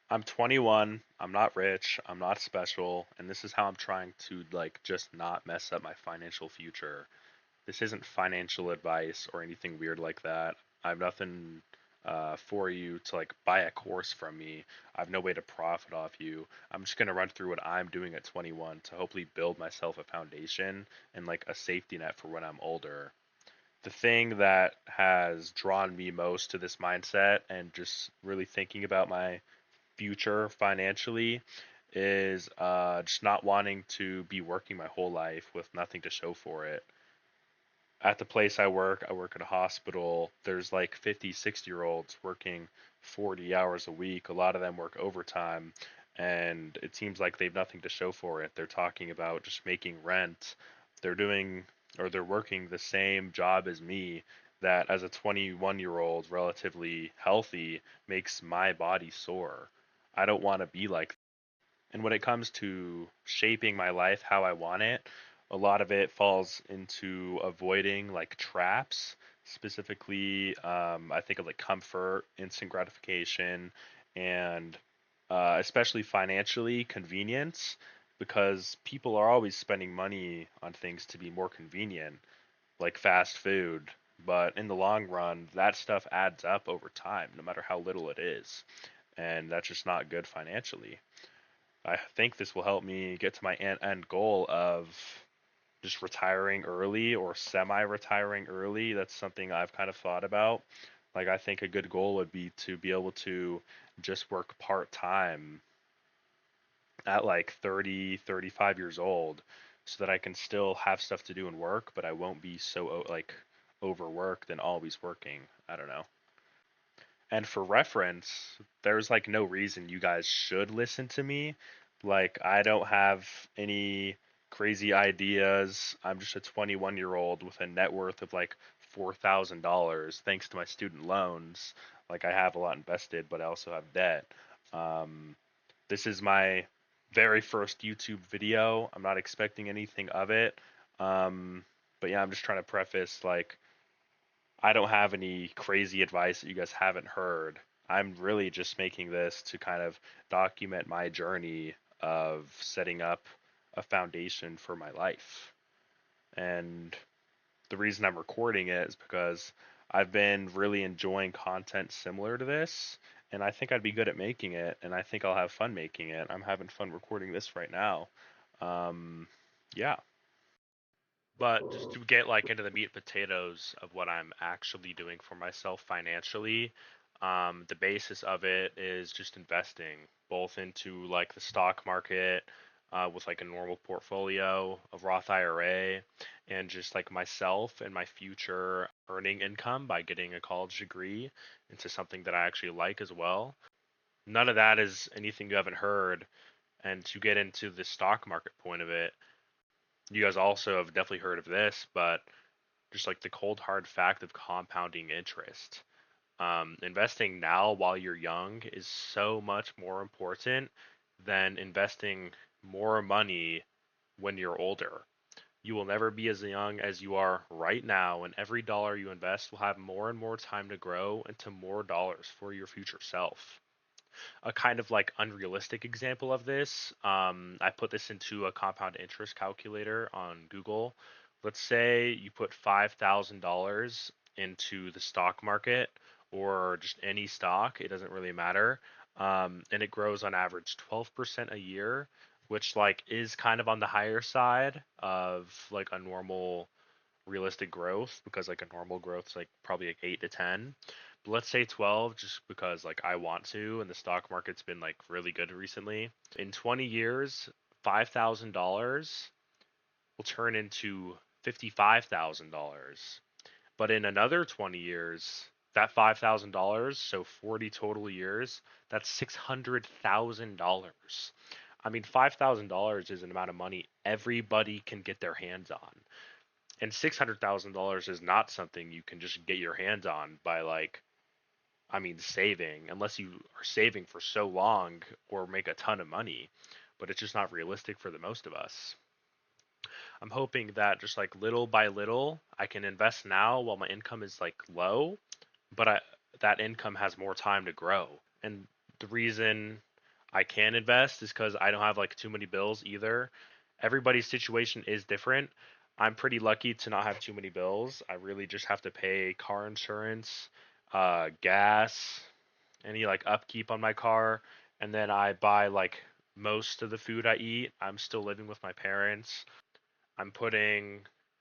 I'm 21. I'm not rich. I'm not special, and this is how I'm trying to like just not mess up my financial future. This isn't financial advice or anything weird like that. I have nothing for you to like buy a course from me. I have no way to profit off you. I'm just gonna run through what I'm doing at 21 to hopefully build myself a foundation and like a safety net for when I'm older. The thing that has drawn me most to this mindset and just really thinking about my future financially is just not wanting to be working my whole life with nothing to show for it. At the place I work at a hospital. There's like 50, 60-year-olds working 40 hours a week. A lot of them work overtime, and it seems like they've nothing to show for it. They're talking about just making rent. They're doing or they're working the same job as me that as a 21-year-old relatively healthy makes my body sore. I don't want to be like. And when it comes to shaping my life how I want it, a lot of it falls into avoiding like traps. Specifically, I think of like comfort, instant gratification, and especially financially convenience, because people are always spending money on things to be more convenient, like fast food. But in the long run, that stuff adds up over time, no matter how little it is. And that's just not good financially. I think this will help me get to my end goal of just retiring early or semi-retiring early. That's something I've kind of thought about. Like, I think a good goal would be to be able to just work part-time at like 30, 35 years old so that I can still have stuff to do and work, but I won't be so like overworked and always working. I don't know. And for reference, there's like no reason you guys should listen to me. Like, I don't have any crazy ideas. I'm just a 21-year-old with a net worth of like $4,000 thanks to my student loans. Like, I have a lot invested, but I also have debt. Um, this is my very first YouTube video. I'm not expecting anything of it. Um, but yeah, I'm just trying to preface like I don't have any crazy advice that you guys haven't heard. I'm really just making this to kind of document my journey of setting up a foundation for my life. And the reason I'm recording it is because I've been really enjoying content similar to this, and I think I'd be good at making it, and I think I'll have fun making it. I'm having fun recording this right now. Um, yeah. But just to get like into the meat and potatoes of what I'm actually doing for myself financially, the basis of it is just investing both into like the stock market, with like a normal portfolio of Roth IRA, and just like myself and my future earning income by getting a college degree into something that I actually like as well. None of that is anything you haven't heard. And to get into the stock market point of it, you guys also have definitely heard of this, but just like the cold hard fact of compounding interest. Investing now while you're young is so much more important than investing more money when you're older. You will never be as young as you are right now, and every dollar you invest will have more and more time to grow into more dollars for your future self. A kind of like unrealistic example of this, I put this into a compound interest calculator on Google. Let's say you put $5,000 into the stock market or just any stock, it doesn't really matter. And it grows on average 12% a year, which like is kind of on the higher side of like a normal realistic growth, because like a normal growth is like probably like 8 to 10. But let's say 12 just because like I want to, and the stock market's been like really good recently. In 20 years, $5,000 will turn into $55,000. But in another 20 years, that $5,000, so 40 total years, that's $600,000. I mean, $5,000 is an amount of money everybody can get their hands on. And $600,000 is not something you can just get your hands on by like, I mean, saving, unless you are saving for so long or make a ton of money. But it's just not realistic for the most of us. I'm hoping that just like little by little, I can invest now while my income is like low, but that income has more time to grow. And the reason I can invest is because I don't have like too many bills either. Everybody's situation is different. I'm pretty lucky to not have too many bills. I really just have to pay car insurance, gas, any like upkeep on my car, and then I buy like most of the food I eat. I'm still living with my parents. I'm putting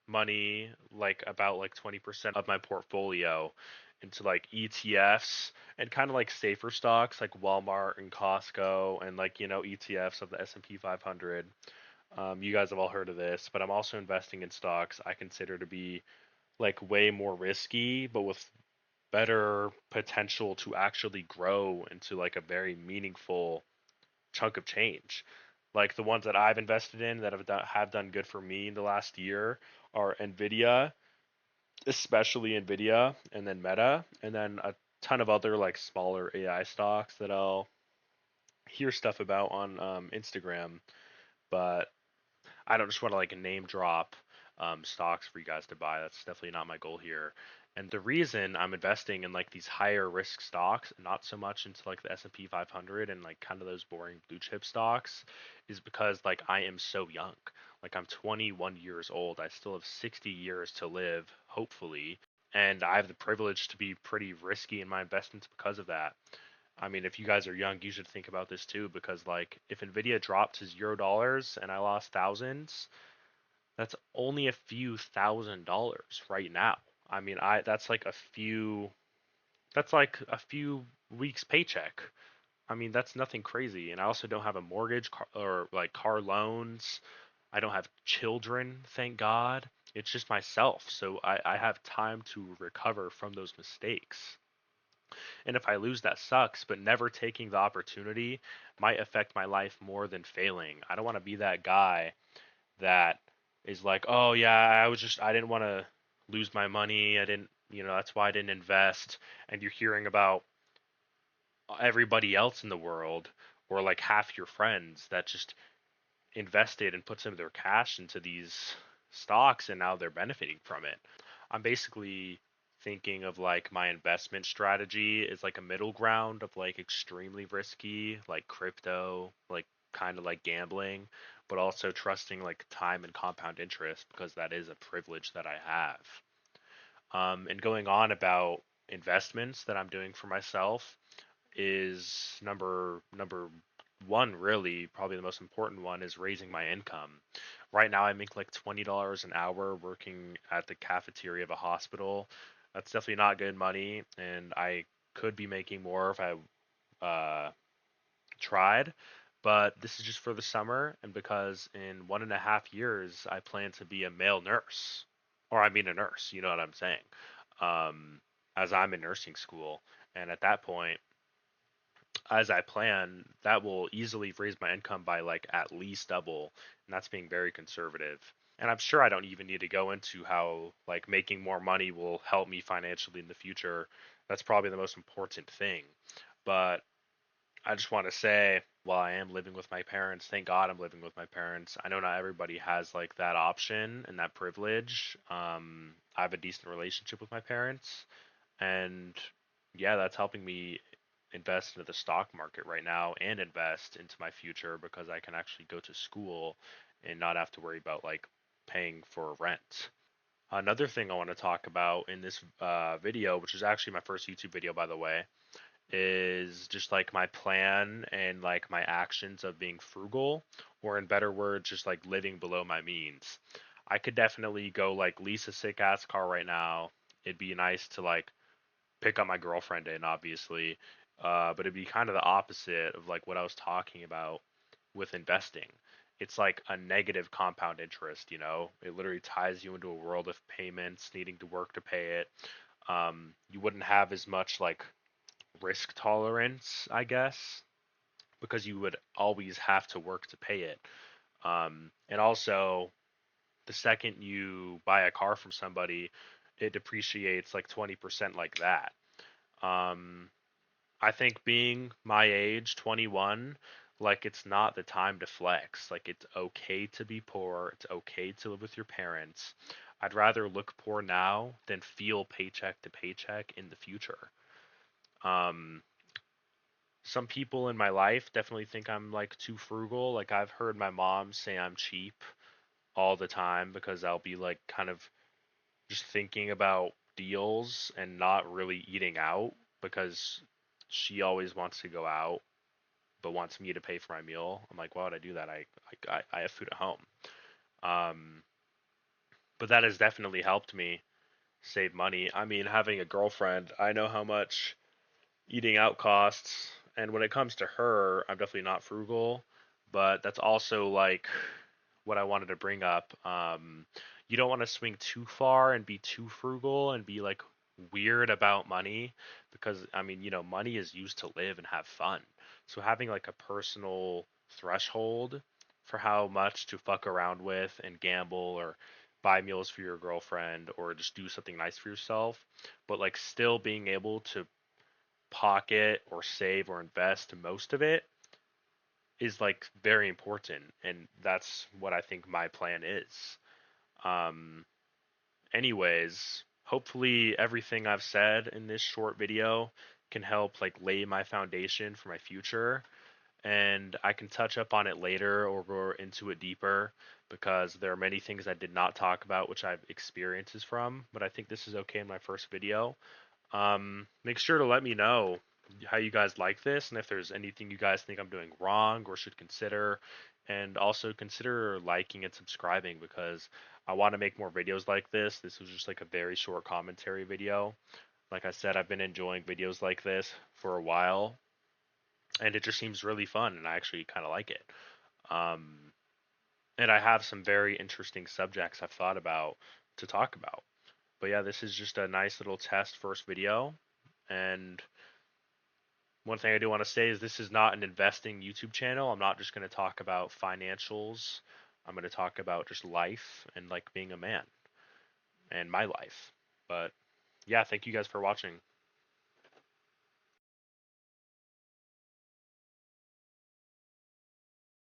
money like about like 20% of my portfolio into like ETFs and kind of like safer stocks like Walmart and Costco and like ETFs of the S&P 500. You guys have all heard of this, but I'm also investing in stocks I consider to be like way more risky, but with better potential to actually grow into like a very meaningful chunk of change. Like the ones that I've invested in that have done good for me in the last year are Nvidia, especially Nvidia, and then Meta, and then a ton of other like smaller AI stocks that I'll hear stuff about on Instagram. But I don't just want to like name drop stocks for you guys to buy. That's definitely not my goal here. And the reason I'm investing in like these higher risk stocks, not so much into like the S&P 500 and like kind of those boring blue chip stocks, is because like I am so young. Like I'm 21 years old. I still have 60 years to live, hopefully, and I have the privilege to be pretty risky in my investments because of that. I mean, if you guys are young, you should think about this too, because like if Nvidia dropped to $0 and I lost thousands, that's only a few $1,000s right now. I mean, I that's like a few weeks paycheck. I mean, that's nothing crazy. And I also don't have a mortgage or like car loans. I don't have children, thank God. It's just myself. So I have time to recover from those mistakes. And if I lose, that sucks, but never taking the opportunity might affect my life more than failing. I don't want to be that guy that is like, oh yeah, I didn't want to lose my money. I didn't, that's why I didn't invest. And you're hearing about everybody else in the world or like half your friends that just invested and put some of their cash into these stocks and now they're benefiting from it. I'm basically thinking of like my investment strategy is like a middle ground of like extremely risky, like crypto, like kind of like gambling, but also trusting like time and compound interest because that is a privilege that I have. And going on about investments that I'm doing for myself is number one, really probably the most important one, is raising my income. Right now I make like $20 an hour working at the cafeteria of a hospital. That's definitely not good money, and I could be making more if I tried, but this is just for the summer and because in 1.5 years I plan to be a male nurse, or I mean a nurse, you know what I'm saying, um, as I'm in nursing school. And at that point, as I plan, that will easily raise my income by like at least double, and that's being very conservative. And I'm sure I don't even need to go into how like making more money will help me financially in the future. That's probably the most important thing. But I just want to say, while I am living with my parents, thank God I'm living with my parents. I know not everybody has like that option and that privilege. I have a decent relationship with my parents, and yeah, that's helping me invest into the stock market right now and invest into my future because I can actually go to school and not have to worry about like paying for rent. Another thing I want to talk about in this video, which is actually my first YouTube video, by the way, is just like my plan and like my actions of being frugal, or in better words, just like living below my means. I could definitely go like lease a sick ass car right now. It'd be nice to like pick up my girlfriend in, obviously. But it'd be kind of the opposite of like what I was talking about with investing. It's like a negative compound interest, you know? It literally ties you into a world of payments, needing to work to pay it. You wouldn't have as much like risk tolerance, I guess, because you would always have to work to pay it. And also, the second you buy a car from somebody, it depreciates like 20% like that. Um, I think being my age, 21, like it's not the time to flex. Like it's okay to be poor. It's okay to live with your parents. I'd rather look poor now than feel paycheck to paycheck in the future. Um, Some people in my life definitely think I'm like too frugal. Like I've heard my mom say I'm cheap all the time because I'll be like kind of just thinking about deals and not really eating out because she always wants to go out but wants me to pay for my meal. I'm like, why would I do that? I have food at home. Um, but that has definitely helped me save money. I mean, having a girlfriend, I know how much eating out costs, and when it comes to her, I'm definitely not frugal, but that's also like what I wanted to bring up. You don't want to swing too far and be too frugal and be like weird about money because I mean, money is used to live and have fun. So having like a personal threshold for how much to fuck around with and gamble or buy meals for your girlfriend or just do something nice for yourself, but like still being able to pocket or save or invest most of it is like very important, and that's what I think my plan is. um Anyways, hopefully everything I've said in this short video can help like lay my foundation for my future, and I can touch up on it later or go into it deeper because there are many things I did not talk about which I've experiences from, but I think this is okay in my first video. Make sure to let me know how you guys like this and if there's anything you guys think I'm doing wrong or should consider. And also consider liking and subscribing because I want to make more videos like this. This was just like a very short commentary video. Like I said, I've been enjoying videos like this for a while and it just seems really fun and I actually kind of like it. Um, and I have some very interesting subjects I've thought about to talk about. But yeah, this is just a nice little test first video. And one thing I do want to say is this is not an investing YouTube channel. I'm not just going to talk about financials. I'm going to talk about just life and like being a man and my life. But yeah, thank you guys for watching.